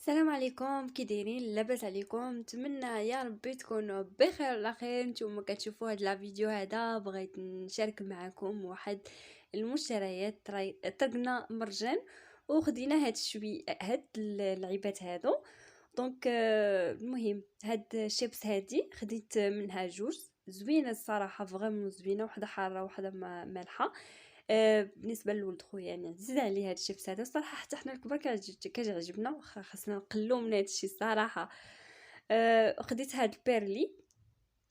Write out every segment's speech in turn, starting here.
السلام عليكم، كي دايرين؟ لاباس عليكم؟ نتمنى يا ربي تكونوا بخير على خير. نتوما كتشوفوا هاد لا فيديو هذا بغيت نشارك معكم واحد المشتريات. طرقنا مرجان وخدينا هاد اللعيبات هادو. دونك المهم هاد الشيبس هادي خديت منها جوج زوينه الصراحه، فريمون زوينه، وحده حاره وحده مالحه. بالنسبه لولد خويا يعني عزيز عليه هاد الشيبس هذا الصراحه، حتى حنا الكبار كتعجبنا، واخا خاصنا نقلو من هاد الشيء الصراحه. خديت هاد البيرلي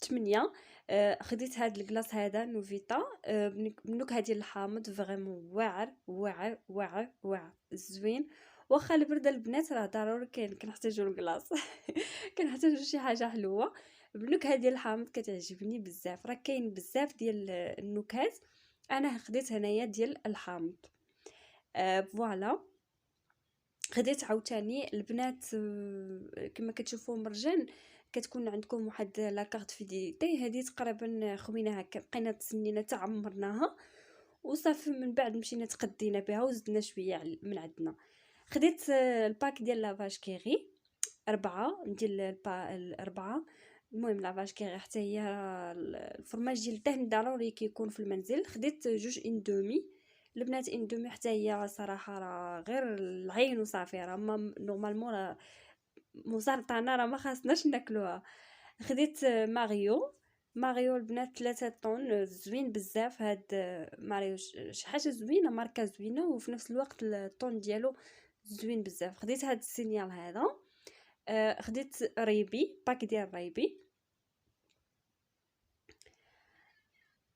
8. خديت هاد الكلاص هذا نوفيتا، بنكهه ديال الحامض، فريمون واعر واعر واعر واعر زوين. واخا البرده البنات راه ضروري كنحتاجو الكلاص كنحتاجو شي حاجه حلوه بنكهه ديال الحامض كتعجبني بزاف. راه كاين بزاف ديال النكهات، انا خديت هنايا ديال الحامض. فوالا. خديت عاوتاني البنات، كما كتشوفوا مرجان كتكون عندكم واحد لاكارت فيديتي، هذه تقريبا خويناها بقينا تسنينا تعمرناها وصافي، من بعد مشينا تقدينا بها وزدنا شويه من عندنا. خديت الباك ديال لافاج كيغي 4، ديال الأربعة. المهم لافاج كيغي حتى هي الفرماج ديال الدهن ضروري كيكون في المنزل. خديت جوج اندومي البنات، اندومي حتى هي صراحه راه غير العين وصافي، راه نورمالمون راه مسرطنه، راه ما خاصناش ناكلوها. خديت ماريو البنات 3 طون، زوين بزاف هاد ماريو، شي حاجه زوينه، ماركه زوينه، وفي نفس الوقت الطون ديالو زوين بزاف. خديت هاد السينيال هذا. خديت ريبي، باك ديال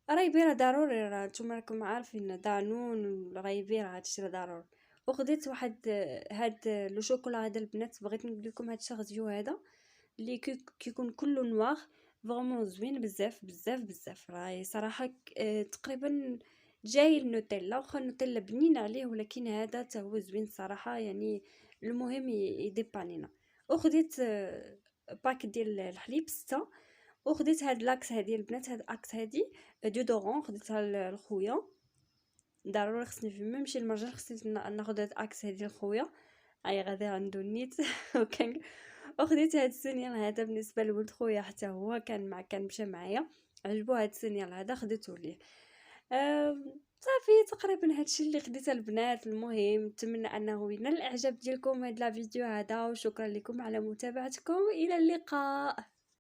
راه ضروري، راه نتوما راكم عارفين دانون راه هادشي راه ضروري. وخديت واحد هاد لو شوكولا هذا البنات، بغيت نقول لكم هاد الشغديو هذا اللي كيكون كله نوار، فريمون زوين بزاف بزاف بزاف. راهي صراحه تقريبا جاي النوتيلا، واخا النوتيلا بنين عليه، ولكن هذا حتى هو زوين صراحه يعني. المهم يديبانينا. وخديت باك ديال الحليب 6. وخديت هاد لاكس هادي البنات، هاد الاكس هادي ديودورون خديتها لخويا، ضروري خصني فيما نمشي للمرجان خصني ناخذ هاد الاكس هادي لخويا، اي غادي عنده النيت وكان. وخديت هاد السينيال هذا بالنسبه لولد خويا، حتى هو كان مشى معايا، عجبو هاد السينيال هذا خديته ليه. صافي تقريبا هادشي اللي خديته البنات. المهم نتمنى انه ينال الاعجاب ديالكم هاد لا فيديو هذا، وشكرا لكم على متابعتكم، الى اللقاء.